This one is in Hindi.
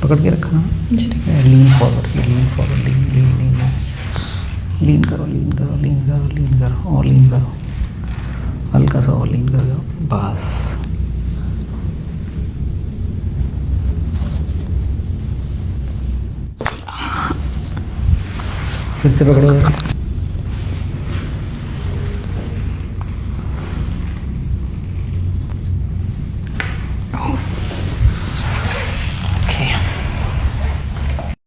पकड़ के रखना। जी। लीन फॉरवर्ड, लीन फॉरवर्ड, लीन लीन लीन लीन करो, लीन करो, लीन करो, लीन करो और लीन करो, हल्का सा और लीन कर दो बस। फिर से पकड़ो।